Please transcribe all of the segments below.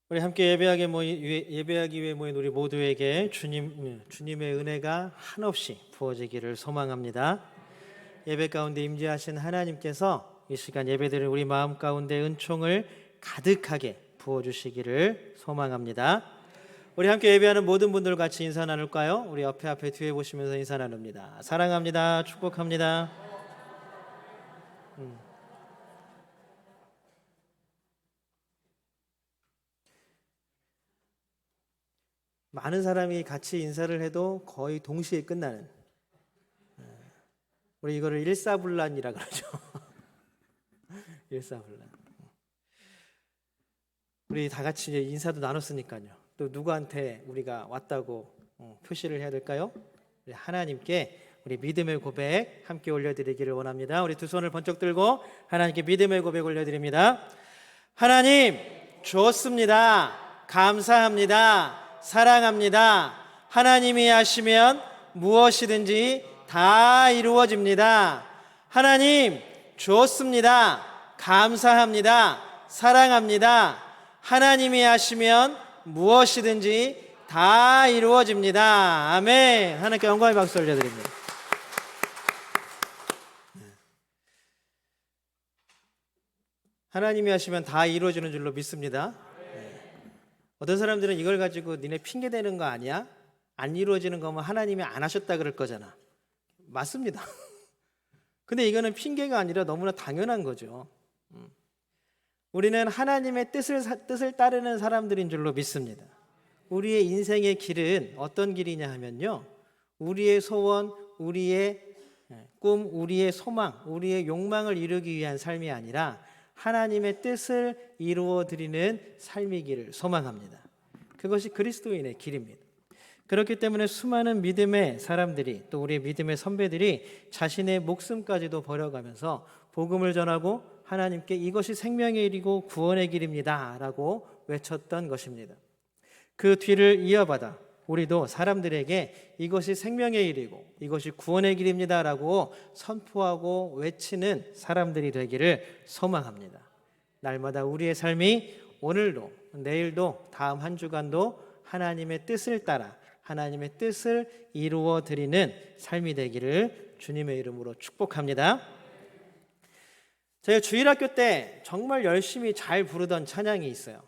우리 함께 예배하기 위해 모인 우리 모두에게 주님의 은혜가 한없이 부어지기를 소망합니다. 예배 가운데 임재하신 하나님께서 이 시간 예배드리는 우리 마음 가운데 은총을 가득하게 부어주시기를 소망합니다. 우리 함께 예배하는 모든 분들 같이 인사 나눌까요? 우리 앞에 뒤에 보시면서 인사 나눕니다. 사랑합니다. 축복합니다. 많은 사람이 같이 인사를 해도 거의 동시에 끝나는, 우리 이거를 일사불란이라 그러죠. 일사불란. 우리 다 같이 이제 인사도 나눴으니까요. 또 누구한테 우리가 왔다고 표시를 해야 될까요? 우리 하나님께 우리 믿음의 고백 함께 올려드리기를 원합니다. 우리 두 손을 번쩍 들고 하나님께 믿음의 고백 올려드립니다. 하나님, 좋습니다. 감사합니다. 사랑합니다. 하나님이 하시면 무엇이든지 다 이루어집니다. 하나님, 좋습니다. 감사합니다. 사랑합니다. 하나님이 하시면 무엇이든지 다 이루어집니다. 아멘. 하나님께 영광의 박수 올려드립니다. 하나님이 하시면 다 이루어지는 줄로 믿습니다. 어떤 사람들은 이걸 가지고 니네 핑계 대는 거 아니야? 안 이루어지는 거면 하나님이 안 하셨다 그럴 거잖아. 맞습니다. 근데 이거는 핑계가 아니라 너무나 당연한 거죠. 우리는 하나님의 뜻을 따르는 사람들인 줄로 믿습니다. 우리의 인생의 길은 어떤 길이냐 하면요, 우리의 소원, 우리의 꿈, 우리의 소망, 우리의 욕망을 이루기 위한 삶이 아니라 하나님의 뜻을 이루어 드리는 삶이기를 소망합니다. 그것이 그리스도인의 길입니다. 그렇기 때문에 수많은 믿음의 사람들이, 또 우리 믿음의 선배들이 자신의 목숨까지도 버려가면서 복음을 전하고 하나님께 이것이 생명의 길이고 구원의 길입니다 라고 외쳤던 것입니다. 그 뒤를 이어받아 우리도 사람들에게 이것이 생명의 길이고 이것이 구원의 길입니다 라고 선포하고 외치는 사람들이 되기를 소망합니다. 날마다 우리의 삶이 오늘도 내일도 다음 한 주간도 하나님의 뜻을 따라 하나님의 뜻을 이루어 드리는 삶이 되기를 주님의 이름으로 축복합니다. 제가 주일학교 때 정말 열심히 잘 부르던 찬양이 있어요.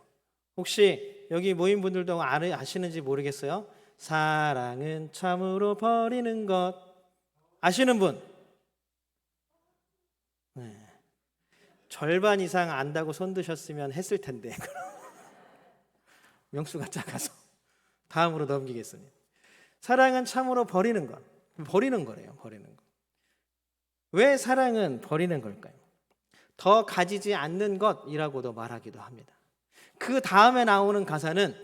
혹시 여기 모인 분들도 아시는지 모르겠어요. 사랑은 참으로 버리는 것. 아시는 분? 네. 절반 이상 안다고 손 드셨으면 했을 텐데 명수가 작아서 다음으로 넘기겠습니다. 사랑은 참으로 버리는 것. 버리는 거래요. 버리는 것. 왜 사랑은 버리는 걸까요? 더 가지지 않는 것이라고도 말하기도 합니다. 그 다음에 나오는 가사는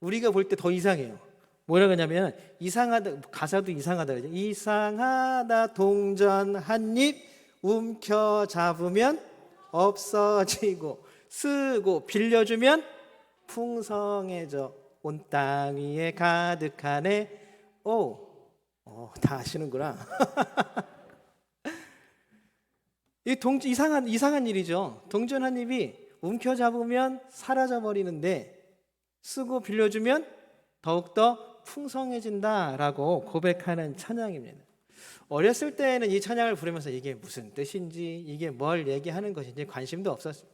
우리가 볼 때 더 이상해요. 뭐라고 하냐면 이상하다, 가사도 이상하다 그러죠. 이상하다 동전 한 입 움켜잡으면 없어지고 쓰고 빌려주면 풍성해져 온 땅 위에 가득하네. 다 아시는구나. 이상한 일이죠. 동전 한 입이 움켜잡으면 사라져버리는데 쓰고 빌려주면 더욱더 풍성해진다라고 고백하는 찬양입니다. 어렸을 때는 이 찬양을 부르면서 이게 무슨 뜻인지, 이게 뭘 얘기하는 것인지 관심도 없었어요.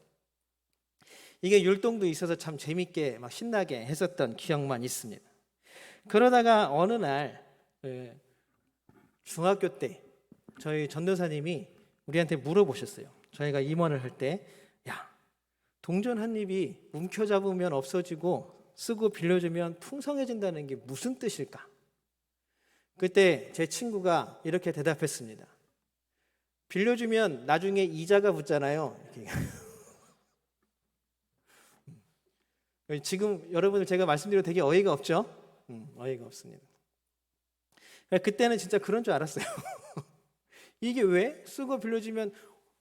이게 율동도 있어서 참 재밌게 막 신나게 했었던 기억만 있습니다. 그러다가 어느 날 중학교 때 저희 전도사님이 우리한테 물어보셨어요. 저희가 임원을 할 때, 야, 동전 한 입이 움켜잡으면 없어지고 쓰고 빌려주면 풍성해진다는 게 무슨 뜻일까? 그때 제 친구가 이렇게 대답했습니다. 빌려주면 나중에 이자가 붙잖아요. 지금 여러분들 제가 말씀드려도 되게 어이가 없죠? 어이가 없습니다. 그때는 진짜 그런 줄 알았어요. 이게 왜? 쓰고 빌려주면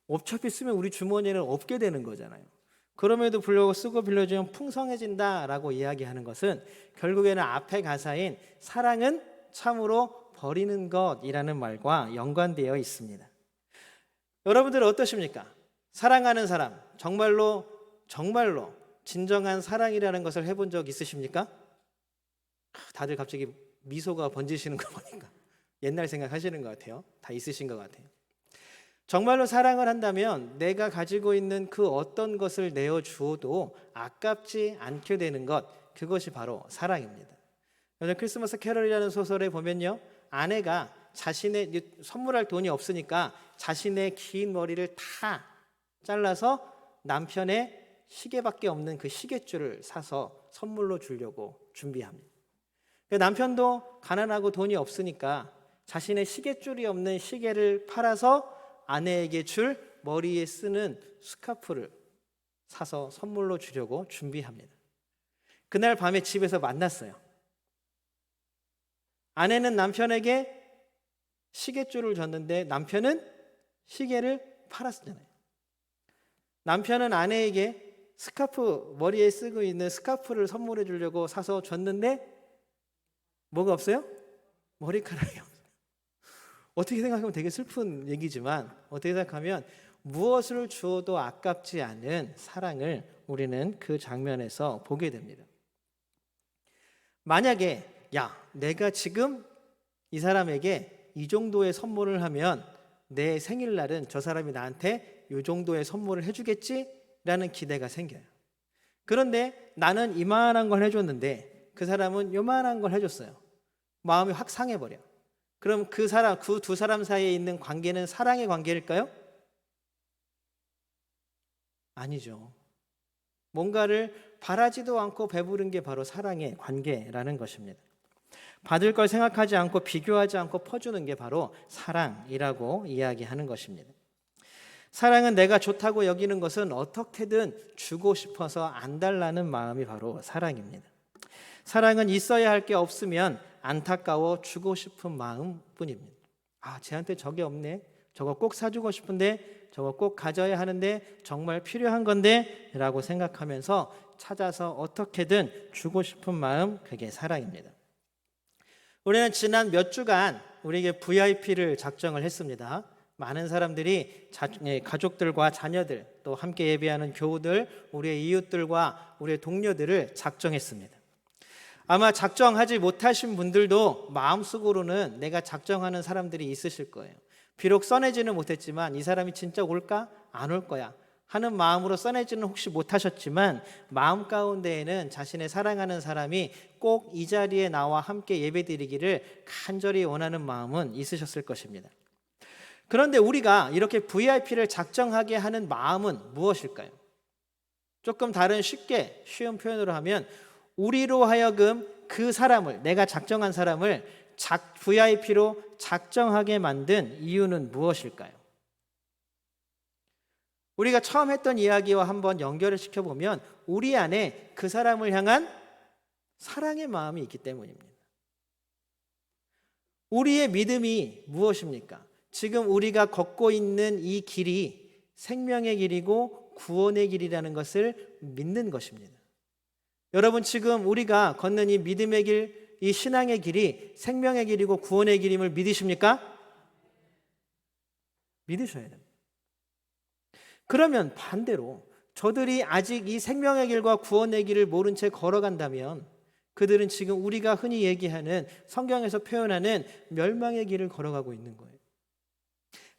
어차피 쓰면 우리 주머니에는 없게 되는 거잖아요. 그럼에도 불구하고 쓰고 빌려주면 풍성해진다라고 이야기하는 것은 결국에는 앞에 가사인 사랑은 참으로 버리는 것이라는 말과 연관되어 있습니다. 여러분들은 어떠십니까? 사랑하는 사람, 정말로 진정한 사랑이라는 것을 해본 적 있으십니까? 다들 갑자기 미소가 번지시는 거 보니까 옛날 생각하시는 것 같아요. 다 있으신 것 같아요. 정말로 사랑을 한다면 내가 가지고 있는 그 어떤 것을 내어주어도 아깝지 않게 되는 것, 그것이 바로 사랑입니다. 오늘 크리스마스 캐럴이라는 소설에 보면요, 아내가 자신의 선물할 돈이 없으니까 자신의 긴 머리를 다 잘라서 남편의 시계밖에 없는 그 시계줄을 사서 선물로 주려고 준비합니다. 남편도 가난하고 돈이 없으니까 자신의 시계줄이 없는 시계를 팔아서 아내에게 줄 머리에 쓰는 스카프를 사서 선물로 주려고 준비합니다. 그날 밤에 집에서 만났어요. 아내는 남편에게 시계줄을 줬는데 남편은 시계를 팔았잖아요. 남편은 아내에게 스카프, 머리에 쓰고 있는 스카프를 선물해 주려고 사서 줬는데 뭐가 없어요? 머리카락이 없어요. 어떻게 생각하면 되게 슬픈 얘기지만 어떻게 생각하면 무엇을 주어도 아깝지 않은 사랑을 우리는 그 장면에서 보게 됩니다. 만약에 내가 지금 이 사람에게 이 정도의 선물을 하면 내 생일날은 저 사람이 나한테 이 정도의 선물을 해주겠지라는 기대가 생겨요. 그런데 나는 이만한 걸 해줬는데 그 사람은 요만한 걸 해줬어요. 마음이 확 상해버려. 그럼 그 두 사람 사이에 있는 관계는 사랑의 관계일까요? 아니죠. 뭔가를 바라지도 않고 베푸는 게 바로 사랑의 관계라는 것입니다. 받을 걸 생각하지 않고 비교하지 않고 퍼주는 게 바로 사랑이라고 이야기하는 것입니다. 사랑은 내가 좋다고 여기는 것은 어떻게든 주고 싶어서 안 달라는 마음이 바로 사랑입니다. 사랑은 있어야 할 게 없으면 안타까워 주고 싶은 마음뿐입니다. 쟤한테 저게 없네. 저거 꼭 사주고 싶은데, 저거 꼭 가져야 하는데, 정말 필요한 건데 라고 생각하면서 찾아서 어떻게든 주고 싶은 마음, 그게 사랑입니다. 우리는 지난 몇 주간 우리에게 VIP를 작정을 했습니다. 많은 사람들이 가족들과 자녀들, 또 함께 예배하는 교우들, 우리의 이웃들과 우리의 동료들을 작정했습니다. 아마 작정하지 못하신 분들도 마음속으로는 내가 작정하는 사람들이 있으실 거예요. 비록 써내지는 못했지만 이 사람이 진짜 올까? 안 올 거야 하는 마음으로 써내지는 혹시 못하셨지만 마음 가운데에는 자신의 사랑하는 사람이 꼭 이 자리에 나와 함께 예배드리기를 간절히 원하는 마음은 있으셨을 것입니다. 그런데 우리가 이렇게 VIP를 작정하게 하는 마음은 무엇일까요? 조금 다른 쉬운 표현으로 하면 우리로 하여금 그 사람을, 내가 작정한 사람을 VIP로 작정하게 만든 이유는 무엇일까요? 우리가 처음 했던 이야기와 한번 연결을 시켜보면 우리 안에 그 사람을 향한 사랑의 마음이 있기 때문입니다. 우리의 믿음이 무엇입니까? 지금 우리가 걷고 있는 이 길이 생명의 길이고 구원의 길이라는 것을 믿는 것입니다. 여러분, 지금 우리가 걷는 이 믿음의 길, 이 신앙의 길이 생명의 길이고 구원의 길임을 믿으십니까? 믿으셔야 됩니다. 그러면 반대로 저들이 아직 이 생명의 길과 구원의 길을 모른 채 걸어간다면 그들은 지금 우리가 흔히 얘기하는 성경에서 표현하는 멸망의 길을 걸어가고 있는 거예요.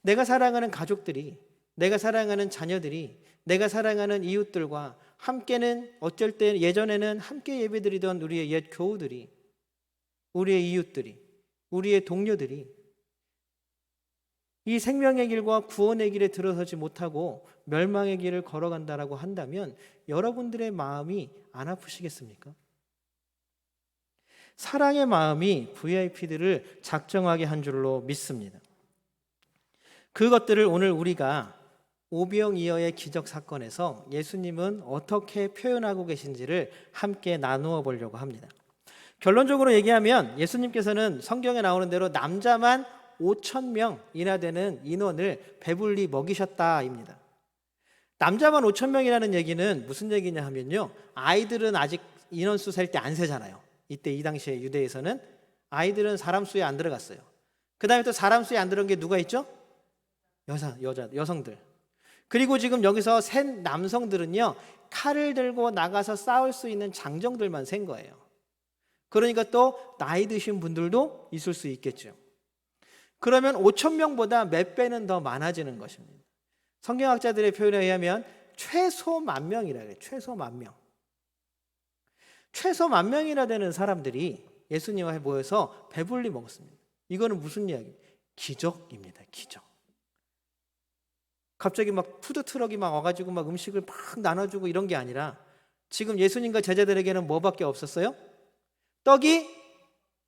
내가 사랑하는 가족들이, 내가 사랑하는 자녀들이, 내가 사랑하는 이웃들과 함께는 어쩔 때 예전에는 함께 예배드리던 우리의 옛 교우들이, 우리의 이웃들이, 우리의 동료들이 이 생명의 길과 구원의 길에 들어서지 못하고 멸망의 길을 걸어간다라고 한다면 여러분들의 마음이 안 아프시겠습니까? 사랑의 마음이 VIP들을 작정하게 한 줄로 믿습니다. 그것들을 오늘 우리가 오병이어의 기적 사건에서 예수님은 어떻게 표현하고 계신지를 함께 나누어 보려고 합니다. 결론적으로 얘기하면 예수님께서는 성경에 나오는 대로 남자만 5,000명이나 되는 인원을 배불리 먹이셨다입니다. 남자만 5,000명이라는 얘기는 무슨 얘기냐 하면요, 아이들은 아직 인원수 셀 때 안 세잖아요. 이때 이 당시에 유대에서는 아이들은 사람 수에 안 들어갔어요. 그 다음에 또 사람 수에 안 들어간 게 누가 있죠? 여성들. 그리고 지금 여기서 센 남성들은요, 칼을 들고 나가서 싸울 수 있는 장정들만 센 거예요. 그러니까 또 나이 드신 분들도 있을 수 있겠죠. 그러면 5천 명보다 몇 배는 더 많아지는 것입니다. 성경학자들의 표현에 의하면 최소 10,000명이라 그래요. 최소 10,000명. 최소 10,000명이나 되는 사람들이 예수님과 모여서 배불리 먹었습니다. 이거는 무슨 이야기예요? 기적입니다. 기적. 갑자기 막 푸드트럭이 막 와가지고 막 음식을 막 나눠주고 이런 게 아니라 지금 예수님과 제자들에게는 뭐밖에 없었어요? 떡이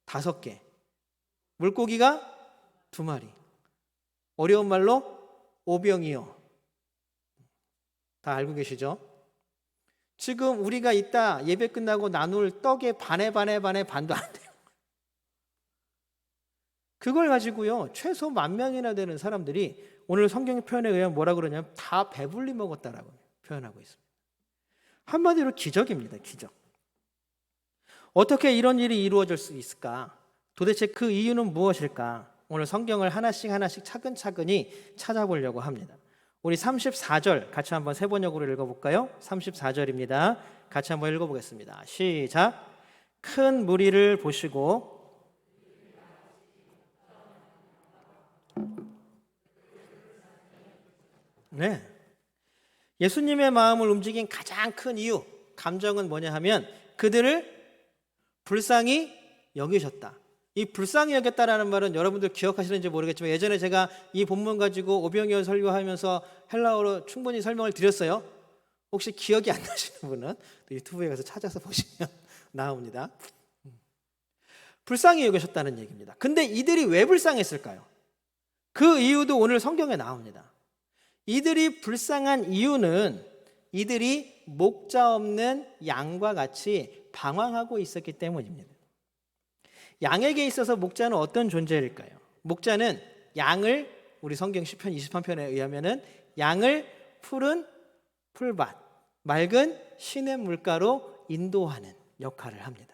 5개, 물고기가 2마리, 어려운 말로 오병이어. 다 알고 계시죠? 지금 우리가 이따 예배 끝나고 나눌 떡의 반에 반도 안 돼요. 그걸 가지고요, 최소 10,000명이나 되는 사람들이 오늘 성경의 표현에 의하면 뭐라 그러냐면 다 배불리 먹었다라고 표현하고 있습니다. 한마디로 기적입니다. 기적. 어떻게 이런 일이 이루어질 수 있을까? 도대체 그 이유는 무엇일까? 오늘 성경을 하나씩 차근차근히 찾아보려고 합니다. 우리 34절 같이 한번 세 번역으로 읽어볼까요? 34절입니다. 같이 한번 읽어보겠습니다. 시작. 큰 무리를 보시고 네, 예수님의 마음을 움직인 가장 큰 이유, 감정은 뭐냐 하면 그들을 불쌍히 여기셨다. 이 불쌍히 여겼다라는 말은 여러분들 기억하시는지 모르겠지만 예전에 제가 이 본문 가지고 오병이어 설교하면서 헬라어로 충분히 설명을 드렸어요. 혹시 기억이 안 나시는 분은 유튜브에 가서 찾아서 보시면 나옵니다. 불쌍히 여기셨다는 얘기입니다. 근데 이들이 왜 불쌍했을까요? 그 이유도 오늘 성경에 나옵니다. 이들이 불쌍한 이유는 이들이 목자 없는 양과 같이 방황하고 있었기 때문입니다. 양에게 있어서 목자는 어떤 존재일까요? 목자는 양을, 우리 성경 시편 23편에 의하면은 양을 푸른 풀밭, 맑은 시냇 물가로 인도하는 역할을 합니다.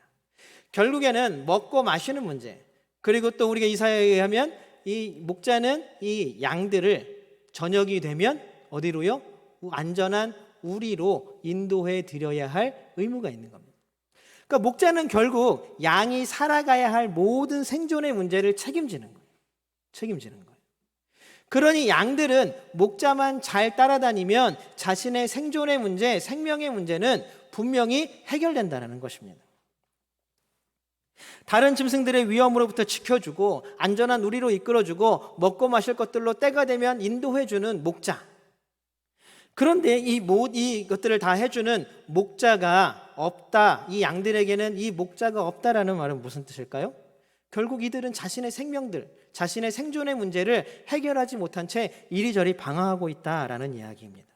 결국에는 먹고 마시는 문제, 그리고 또 우리가 이사야에 의하면 이 목자는 이 양들을 저녁이 되면 어디로요? 안전한 우리로 인도해 드려야 할 의무가 있는 겁니다. 그러니까 목자는 결국 양이 살아가야 할 모든 생존의 문제를 책임지는 거예요. 그러니 양들은 목자만 잘 따라다니면 자신의 생존의 문제, 생명의 문제는 분명히 해결된다는 것입니다. 다른 짐승들의 위험으로부터 지켜주고 안전한 우리로 이끌어주고 먹고 마실 것들로 때가 되면 인도해주는 목자. 그런데 이것들을 다 해주는 목자가 없다. 이 양들에게는 이 목자가 없다라는 말은 무슨 뜻일까요? 결국 이들은 자신의 생명들, 자신의 생존의 문제를 해결하지 못한 채 이리저리 방황하고 있다라는 이야기입니다.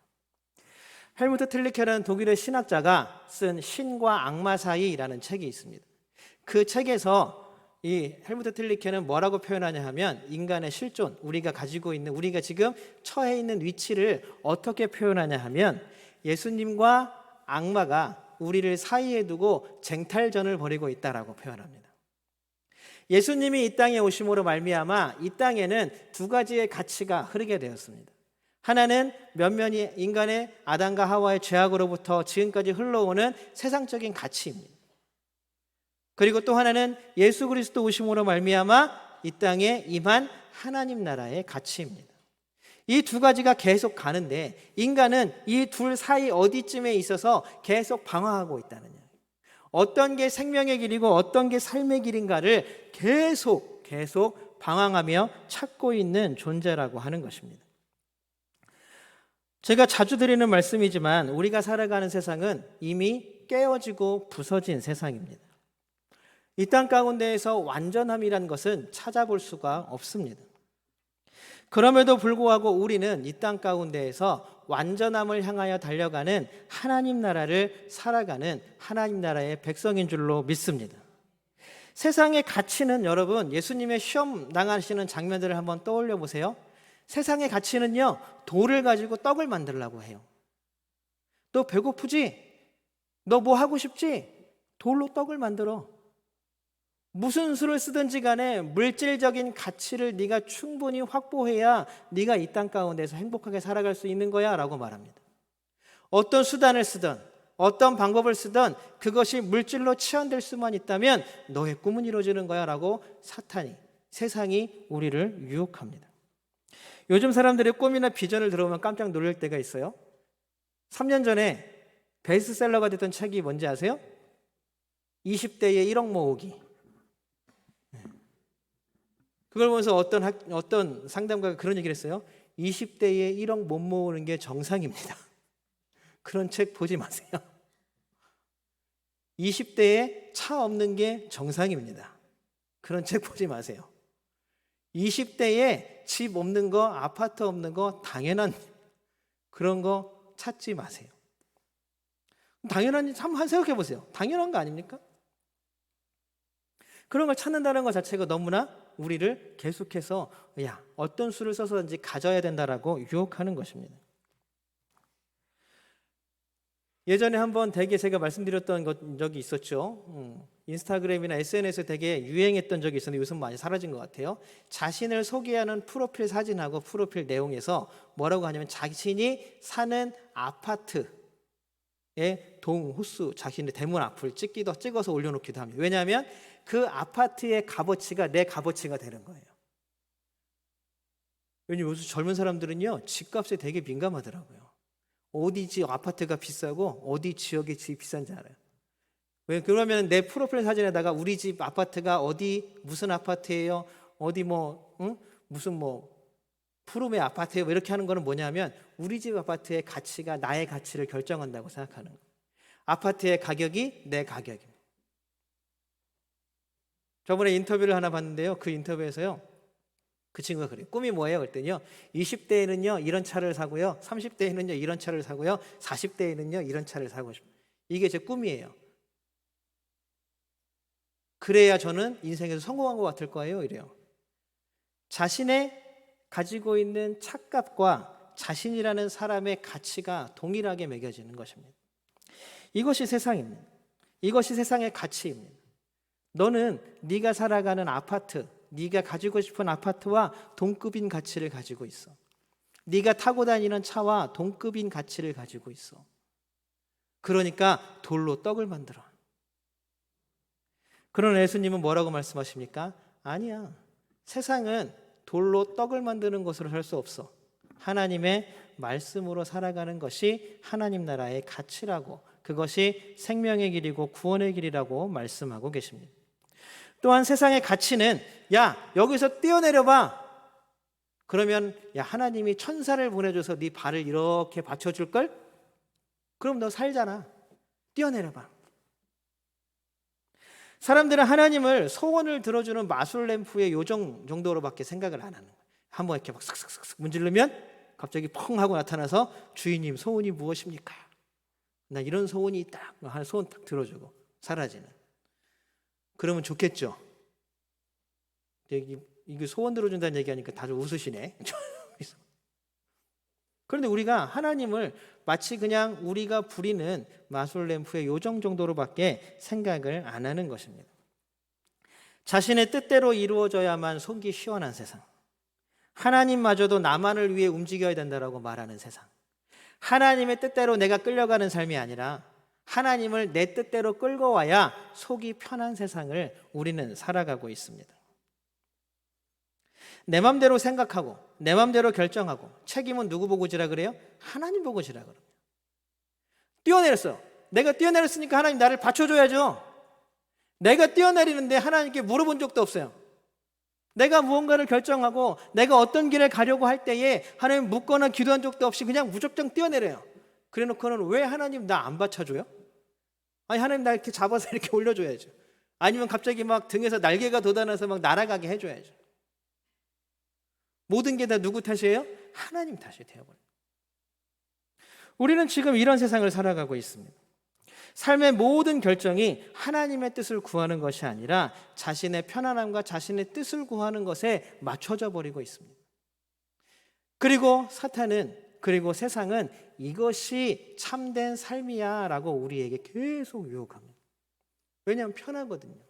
헬무트 틸리케라는 독일의 신학자가 쓴 신과 악마 사이라는 책이 있습니다. 그 책에서 이 헬무트 틸리케는 뭐라고 표현하냐 하면 인간의 실존, 우리가 가지고 있는, 우리가 지금 처해 있는 위치를 어떻게 표현하냐 하면 예수님과 악마가 우리를 사이에 두고 쟁탈전을 벌이고 있다라고 표현합니다. 예수님이 이 땅에 오심으로 말미암아 이 땅에는 두 가지의 가치가 흐르게 되었습니다. 하나는 면면이 인간의 아담과 하와의 죄악으로부터 지금까지 흘러오는 세상적인 가치입니다. 그리고 또 하나는 예수 그리스도 오심으로 말미암아 이 땅에 임한 하나님 나라의 가치입니다. 이 두 가지가 계속 가는데 인간은 이 둘 사이 어디쯤에 있어서 계속 방황하고 있다는 이야기. 어떤 게 생명의 길이고 어떤 게 삶의 길인가를 계속 방황하며 찾고 있는 존재라고 하는 것입니다. 제가 자주 드리는 말씀이지만 우리가 살아가는 세상은 이미 깨어지고 부서진 세상입니다. 이 땅 가운데에서 완전함이란 것은 찾아볼 수가 없습니다. 그럼에도 불구하고 우리는 이 땅 가운데에서 완전함을 향하여 달려가는 하나님 나라를 살아가는 하나님 나라의 백성인 줄로 믿습니다. 세상의 가치는 여러분, 예수님의 시험 당하시는 장면들을 한번 떠올려 보세요. 세상의 가치는요, 돌을 가지고 떡을 만들려고 해요. 너 배고프지? 너 뭐 하고 싶지? 돌로 떡을 만들어. 무슨 수를 쓰든지 간에 물질적인 가치를 네가 충분히 확보해야 네가 이 땅 가운데서 행복하게 살아갈 수 있는 거야 라고 말합니다. 어떤 수단을 쓰든 어떤 방법을 쓰든 그것이 물질로 치환될 수만 있다면 너의 꿈은 이루어지는 거야 라고 사탄이, 세상이 우리를 유혹합니다. 요즘 사람들의 꿈이나 비전을 들어보면 깜짝 놀랄 때가 있어요. 3년 전에 베스트셀러가 됐던 책이 뭔지 아세요? 20대의 1억 모으기. 그걸 보면서 어떤 상담가가 그런 얘기를 했어요. 20대에 1억 못 모으는 게 정상입니다. 그런 책 보지 마세요. 20대에 차 없는 게 정상입니다. 그런 책 보지 마세요. 20대에 집 없는 거, 아파트 없는 거 당연한, 그런 거 찾지 마세요. 당연한지 한번 생각해 보세요. 당연한 거 아닙니까? 그런 걸 찾는다는 것 자체가 너무나 우리를 계속해서 어떤 수를 써서든지 가져야 된다라고 유혹하는 것입니다. 예전에 한번 되게 제가 말씀드렸던 적이 있었죠. 인스타그램이나 SNS에 되게 유행했던 적이 있었는데 요즘 많이 사라진 것 같아요. 자신을 소개하는 프로필 사진하고 프로필 내용에서 뭐라고 하냐면 자신이 사는 아파트의 호수, 자신의 대문 앞을 찍어서 올려놓기도 합니다. 왜냐하면 그 아파트의 값어치가 내 값어치가 되는 거예요. 왜냐하면 요즘 젊은 사람들은요, 집값에 되게 민감하더라고요. 어디 집 아파트가 비싸고 어디 지역의 집이 비싼지 알아요. 왜 그러면 내 프로필 사진에다가 우리 집 아파트가 어디 무슨 아파트예요? 어디 무슨 푸름의 아파트예요? 이렇게 하는 거는 뭐냐면 우리 집 아파트의 가치가 나의 가치를 결정한다고 생각하는 거예요. 아파트의 가격이 내 가격입니다. 저번에 인터뷰를 하나 봤는데요. 그 인터뷰에서요, 그 친구가 그래요. 꿈이 뭐예요? 그랬더니요, 20대에는요 이런 차를 사고요, 30대에는요 이런 차를 사고요, 40대에는요 이런 차를 사고 싶어요. 이게 제 꿈이에요. 그래야 저는 인생에서 성공한 것 같을 거예요. 이래요. 자신의 가지고 있는 착각과 자신이라는 사람의 가치가 동일하게 매겨지는 것입니다. 이것이 세상입니다. 이것이 세상의 가치입니다. 너는 네가 살아가는 아파트, 네가 가지고 싶은 아파트와 동급인 가치를 가지고 있어. 네가 타고 다니는 차와 동급인 가치를 가지고 있어. 그러니까 돌로 떡을 만들어. 그러나 예수님은 뭐라고 말씀하십니까? 아니야. 세상은 돌로 떡을 만드는 것으로 살 수 없어. 하나님의 말씀으로 살아가는 것이 하나님 나라의 가치라고, 그것이 생명의 길이고 구원의 길이라고 말씀하고 계십니다. 또한 세상의 가치는 여기서 뛰어내려봐. 그러면 하나님이 천사를 보내줘서 네 발을 이렇게 받쳐줄걸? 그럼 너 살잖아. 뛰어내려봐. 사람들은 하나님을 소원을 들어주는 마술 램프의 요정 정도로밖에 생각을 안 하는 거예요. 한번 이렇게 막 슥슥슥 문지르면 갑자기 펑 하고 나타나서 주인님 소원이 무엇입니까? 나 이런 소원이 있다 하는 소원 딱 들어주고 사라지는. 그러면 좋겠죠. 이게 소원 들어준다는 얘기하니까 다들 웃으시네. 그런데 우리가 하나님을 마치 그냥 우리가 부리는 마술 램프의 요정 정도로밖에 생각을 안 하는 것입니다. 자신의 뜻대로 이루어져야만 속이 시원한 세상. 하나님마저도 나만을 위해 움직여야 된다라고 말하는 세상. 하나님의 뜻대로 내가 끌려가는 삶이 아니라 하나님을 내 뜻대로 끌고 와야 속이 편한 세상을 우리는 살아가고 있습니다. 내 맘대로 생각하고 내 맘대로 결정하고 책임은 누구 보고 지라 그래요? 하나님 보고 지라 그래요. 뛰어내렸어. 내가 뛰어내렸으니까 하나님 나를 받쳐줘야죠. 내가 뛰어내리는데 하나님께 물어본 적도 없어요. 내가 무언가를 결정하고 내가 어떤 길을 가려고 할 때에 하나님 묻거나 기도한 적도 없이 그냥 무작정 뛰어내려요. 그래 놓고는 왜 하나님 나 안 받쳐줘요? 아니 하나님 나 이렇게 잡아서 이렇게 올려줘야죠. 아니면 갑자기 막 등에서 날개가 돋아나서 막 날아가게 해줘야죠. 모든 게 다 누구 탓이에요? 하나님 탓이 되어버려요. 우리는 지금 이런 세상을 살아가고 있습니다. 삶의 모든 결정이 하나님의 뜻을 구하는 것이 아니라 자신의 편안함과 자신의 뜻을 구하는 것에 맞춰져 버리고 있습니다. 그리고 사탄은, 그리고 세상은 이것이 참된 삶이야 라고 우리에게 계속 유혹합니다. 왜냐하면 편하거든요.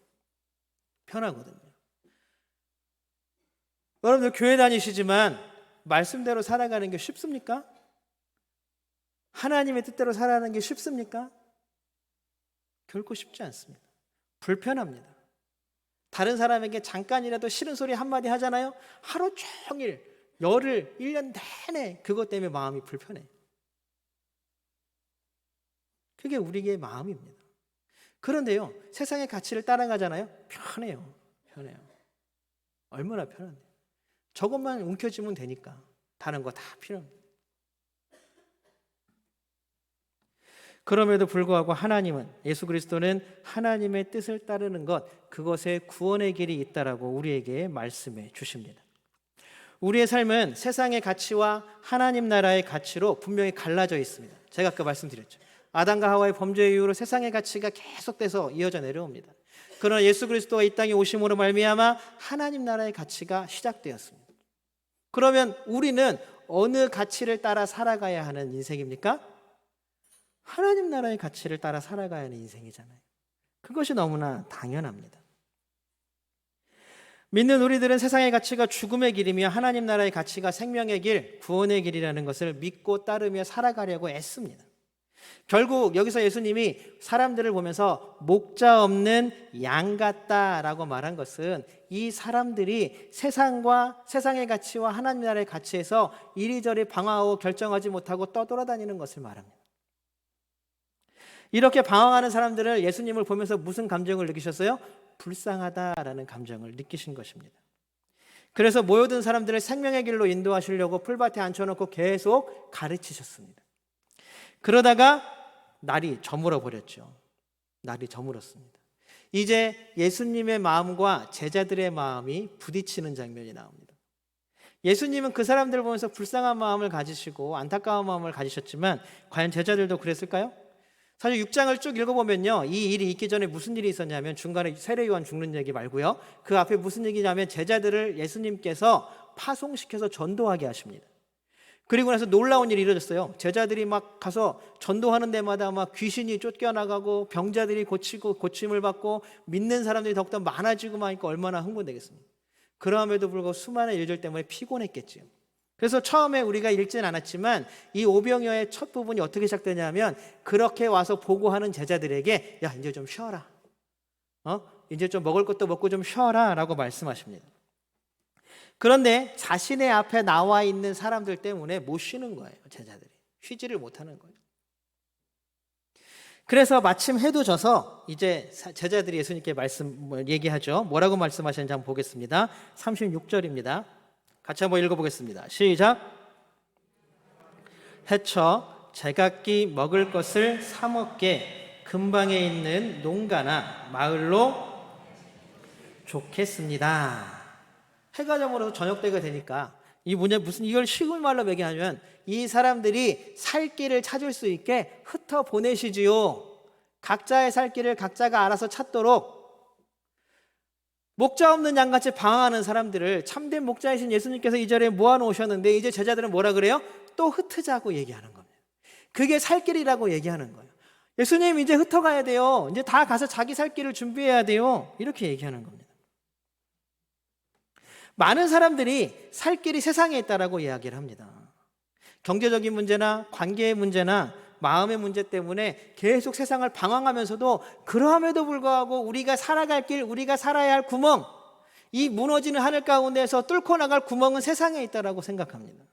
여러분들 교회 다니시지만 말씀대로 살아가는 게 쉽습니까? 하나님의 뜻대로 살아가는 게 쉽습니까? 결코 쉽지 않습니다. 불편합니다. 다른 사람에게 잠깐이라도 싫은 소리 한마디 하잖아요. 하루 종일, 열흘, 1년 내내 그것 때문에 마음이 불편해요. 그게 우리의 마음입니다. 그런데요, 세상의 가치를 따라가잖아요. 편해요. 얼마나 편한데요. 저것만 움켜쥐면 되니까 다른 거 다 필요 없습니다. 그럼에도 불구하고 하나님은, 예수 그리스도는 하나님의 뜻을 따르는 것, 그것에 구원의 길이 있다라고 우리에게 말씀해 주십니다. 우리의 삶은 세상의 가치와 하나님 나라의 가치로 분명히 갈라져 있습니다. 제가 아까 말씀드렸죠. 아담과 하와의 범죄 이후로 세상의 가치가 계속돼서 이어져 내려옵니다. 그러나 예수 그리스도가 이 땅에 오심으로 말미암아 하나님 나라의 가치가 시작되었습니다. 그러면 우리는 어느 가치를 따라 살아가야 하는 인생입니까? 하나님 나라의 가치를 따라 살아가야 하는 인생이잖아요. 그것이 너무나 당연합니다. 믿는 우리들은 세상의 가치가 죽음의 길이며 하나님 나라의 가치가 생명의 길, 구원의 길이라는 것을 믿고 따르며 살아가려고 애씁니다. 결국 여기서 예수님이 사람들을 보면서 목자 없는 양 같다라고 말한 것은 이 사람들이 세상의 가치와 하나님 나라의 가치에서 이리저리 방황하고 결정하지 못하고 떠돌아다니는 것을 말합니다. 이렇게 방황하는 사람들을 예수님을 보면서 무슨 감정을 느끼셨어요? 불쌍하다라는 감정을 느끼신 것입니다. 그래서 모여든 사람들을 생명의 길로 인도하시려고 풀밭에 앉혀놓고 계속 가르치셨습니다. 그러다가 날이 저물어 버렸죠. 날이 저물었습니다. 이제 예수님의 마음과 제자들의 마음이 부딪히는 장면이 나옵니다. 예수님은 그 사람들을 보면서 불쌍한 마음을 가지시고 안타까운 마음을 가지셨지만 과연 제자들도 그랬을까요? 사실 6장을 쭉 읽어보면요, 이 일이 있기 전에 무슨 일이 있었냐면 중간에 세례요한 죽는 얘기 말고요, 그 앞에 무슨 얘기냐면 제자들을 예수님께서 파송시켜서 전도하게 하십니다. 그리고 나서 놀라운 일이 이루어졌어요. 제자들이 막 가서 전도하는 데마다 막 귀신이 쫓겨나가고 병자들이 고침을 받고 믿는 사람들이 더욱더 많아지고 하니까 얼마나 흥분되겠습니까? 그럼에도 불구하고 수많은 일들 때문에 피곤했겠지요. 그래서 처음에 우리가 읽지는 않았지만 이 오병이어의 첫 부분이 어떻게 시작되냐면 그렇게 와서 보고하는 제자들에게 야 이제 좀 쉬어라, 이제 좀 먹을 것도 먹고 좀 쉬어라 라고 말씀하십니다. 그런데 자신의 앞에 나와 있는 사람들 때문에 못 쉬는 거예요. 제자들이 쉬지를 못하는 거예요. 그래서 마침 해도 져서 이제 제자들이 예수님께 얘기하죠. 뭐라고 말씀하시는지 한번 보겠습니다. 36절입니다. 같이 한번 읽어보겠습니다. 시작. 해쳐 제각기 먹을 것을 사 먹게 근방에 있는 농가나 마을로 좋겠습니다. 해가 저물어서 저녁 때가 되니까 이걸 쉬운 말로 얘기하면 이 사람들이 살 길을 찾을 수 있게 흩어 보내시지요. 각자의 살 길을 각자가 알아서 찾도록. 목자 없는 양같이 방황하는 사람들을 참된 목자이신 예수님께서 이 자리에 모아놓으셨는데 이제 제자들은 뭐라 그래요? 또 흩으자고 얘기하는 겁니다. 그게 살 길이라고 얘기하는 거예요. 예수님 이제 흩어가야 돼요. 이제 다 가서 자기 살 길을 준비해야 돼요. 이렇게 얘기하는 겁니다. 많은 사람들이 살 길이 세상에 있다라고 이야기를 합니다. 경제적인 문제나 관계의 문제나 마음의 문제 때문에 계속 세상을 방황하면서도 그럼에도 불구하고 우리가 살아갈 길, 우리가 살아야 할 구멍, 이 무너지는 하늘 가운데서 뚫고 나갈 구멍은 세상에 있다라고 생각합니다.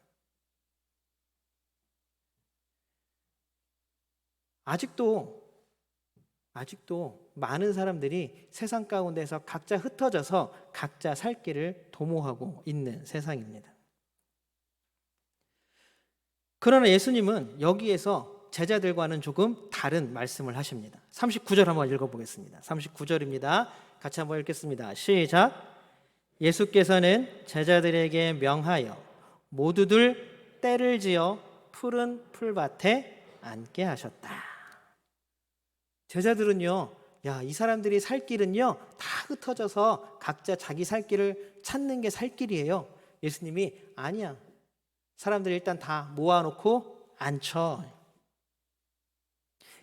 아직도 많은 사람들이 세상 가운데서 각자 흩어져서 각자 살 길을 도모하고 있는 세상입니다. 그러나 예수님은 여기에서 제자들과는 조금 다른 말씀을 하십니다. 39절 한번 읽어보겠습니다. 39절입니다. 같이 한번 읽겠습니다. 시작. 예수께서는 제자들에게 명하여 모두들 떼를 지어 푸른 풀밭에 앉게 하셨다. 제자들은요, 이 사람들이 살 길은요 다 흩어져서 각자 자기 살 길을 찾는 게 살 길이에요. 예수님이 아니야, 사람들 일단 다 모아놓고 앉혀.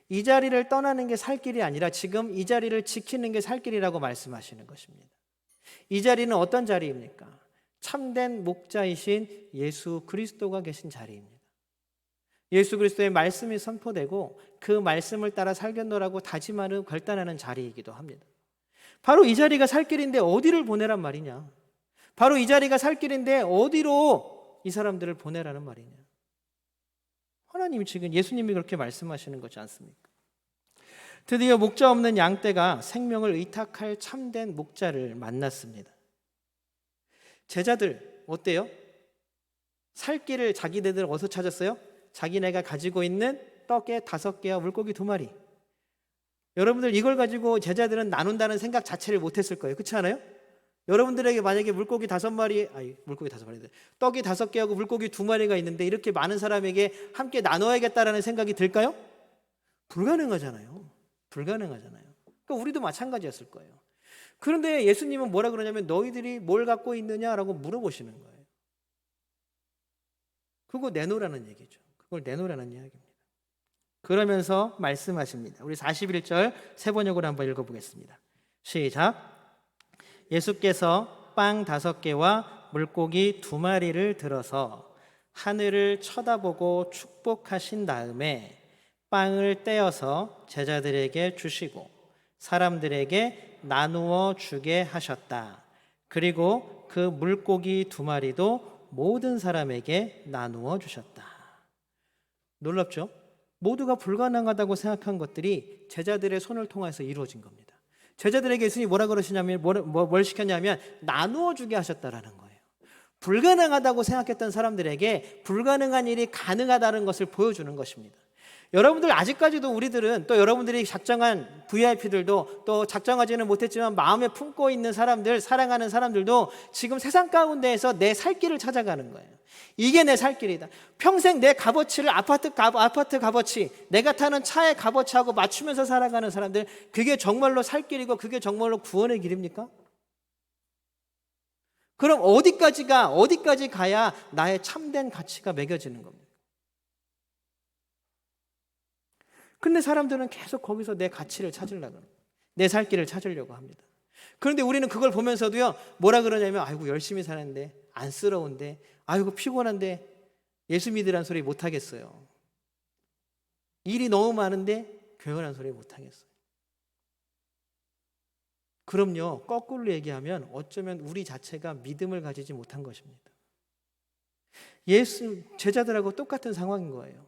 이 자리를 떠나는 게 살 길이 아니라 지금 이 자리를 지키는 게 살 길이라고 말씀하시는 것입니다. 이 자리는 어떤 자리입니까? 참된 목자이신 예수 그리스도가 계신 자리입니다. 예수 그리스도의 말씀이 선포되고 그 말씀을 따라 살겠노라고 다짐하는 결단하는 자리이기도 합니다. 바로 이 자리가 살 길인데 어디를 보내란 말이냐? 바로 이 자리가 살 길인데 어디로 이 사람들을 보내라는 말이냐? 하나님이 지금 예수님이 그렇게 말씀하시는 거지 않습니까? 드디어 목자 없는 양떼가 생명을 의탁할 참된 목자를 만났습니다. 제자들 어때요? 살 길을 자기네들 어디서 찾았어요? 자기네가 가지고 있는 떡에 5개와 물고기 2마리. 여러분들 이걸 가지고 제자들은 나눈다는 생각 자체를 못했을 거예요. 그렇지 않아요? 여러분들에게 만약에 물고기 5마리, 물고기 5마리, 떡이 5개하고 물고기 2마리가 있는데 이렇게 많은 사람에게 함께 나눠야겠다라는 생각이 들까요? 불가능하잖아요. 불가능하잖아요. 그러니까 우리도 마찬가지였을 거예요. 그런데 예수님은 뭐라 그러냐면 너희들이 뭘 갖고 있느냐라고 물어보시는 거예요. 그거 내놓으라는 얘기죠. 그걸 내놓으라는 이야기입니다. 그러면서 말씀하십니다. 우리 41절 세 번역으로 한번 읽어보겠습니다. 시작. 예수께서 빵 5개와 물고기 2마리를 들어서 하늘을 쳐다보고 축복하신 다음에 빵을 떼어서 제자들에게 주시고 사람들에게 나누어 주게 하셨다. 그리고 그 물고기 2마리도 모든 사람에게 나누어 주셨다. 놀랍죠? 모두가 불가능하다고 생각한 것들이 제자들의 손을 통해서 이루어진 겁니다. 제자들에게 예수님이 뭐라 그러시냐면 뭘 시켰냐면 나누어 주게 하셨다라는 거예요. 불가능하다고 생각했던 사람들에게 불가능한 일이 가능하다는 것을 보여주는 것입니다. 여러분들 아직까지도 우리들은 또 여러분들이 작정한 VIP들도 또 작정하지는 못했지만 마음에 품고 있는 사람들, 사랑하는 사람들도 지금 세상 가운데에서 내 살 길을 찾아가는 거예요. 이게 내 살 길이다. 평생 내 값어치를 아파트 값어치, 내가 타는 차의 값어치하고 맞추면서 살아가는 사람들, 그게 정말로 살 길이고 그게 정말로 구원의 길입니까? 그럼 어디까지 가야 나의 참된 가치가 매겨지는 겁니다. 근데 사람들은 계속 거기서 내 가치를 찾으려고, 내 살 길을 찾으려고 합니다. 그런데 우리는 그걸 보면서도요, 뭐라 그러냐면, 아이고, 열심히 사는데, 안쓰러운데, 아이고, 피곤한데, 예수 믿으란 소리 못하겠어요. 일이 너무 많은데, 교회란 소리 못하겠어요. 그럼요, 거꾸로 얘기하면 어쩌면 우리 자체가 믿음을 가지지 못한 것입니다. 제자들하고 똑같은 상황인 거예요.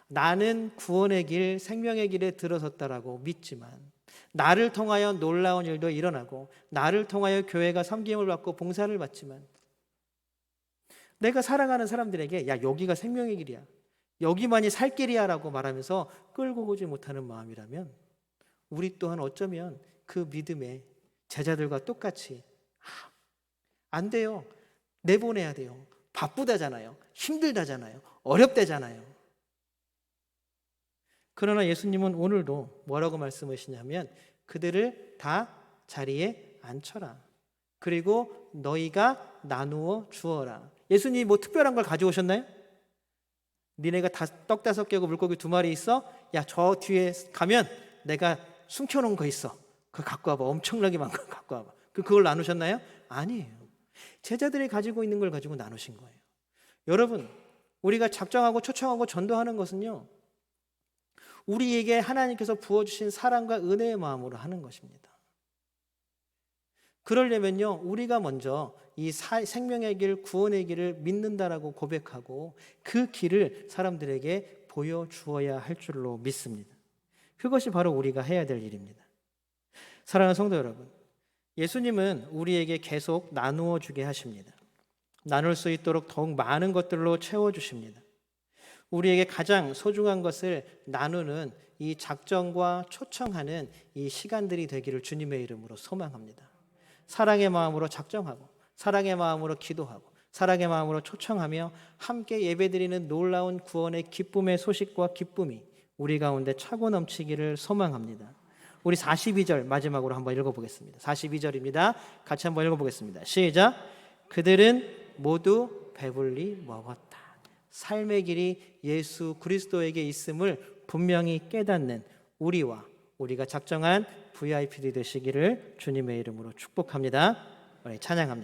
나는 구원의 길, 생명의 길에 들어섰다라고 믿지만 나를 통하여 놀라운 일도 일어나고 나를 통하여 교회가 섬김을 받고 봉사를 받지만 내가 사랑하는 사람들에게 야 여기가 생명의 길이야, 여기만이 살 길이야 라고 말하면서 끌고 오지 못하는 마음이라면 우리 또한 어쩌면 그 믿음에 제자들과 똑같이 안 돼요, 내보내야 돼요, 바쁘다잖아요, 힘들다잖아요, 어렵다잖아요. 그러나 예수님은 오늘도 뭐라고 말씀하시냐면 그들을 다 자리에 앉혀라. 그리고 너희가 나누어 주어라. 예수님이 뭐 특별한 걸 가져오셨나요? 니네가 떡 5개고 물고기 2마리 있어? 야, 저 뒤에 가면 내가 숨겨놓은 거 있어. 그거 갖고 와봐. 엄청나게 많은 거 갖고 와봐. 그걸 나누셨나요? 아니에요. 제자들이 가지고 있는 걸 가지고 나누신 거예요. 여러분, 우리가 작정하고 초청하고 전도하는 것은요, 우리에게 하나님께서 부어주신 사랑과 은혜의 마음으로 하는 것입니다. 그러려면요, 우리가 먼저 이 생명의 길, 구원의 길을 믿는다라고 고백하고 그 길을 사람들에게 보여주어야 할 줄로 믿습니다. 그것이 바로 우리가 해야 될 일입니다. 사랑하는 성도 여러분, 예수님은 우리에게 계속 나누어 주게 하십니다. 나눌 수 있도록 더욱 많은 것들로 채워주십니다. 우리에게 가장 소중한 것을 나누는 이 작정과 초청하는 이 시간들이 되기를 주님의 이름으로 소망합니다. 사랑의 마음으로 작정하고 사랑의 마음으로 기도하고 사랑의 마음으로 초청하며 함께 예배드리는 놀라운 구원의 기쁨의 소식과 기쁨이 우리 가운데 차고 넘치기를 소망합니다. 우리 42절 마지막으로 한번 읽어보겠습니다. 42절입니다. 같이 한번 읽어보겠습니다. 시작. 그들은 모두 배불리 먹었다. 삶의 길이 예수 그리스도에게 있음을 분명히 깨닫는 우리가 작정한 VIP들이 되시기를 주님의 이름으로 축복합니다. 찬양합니다.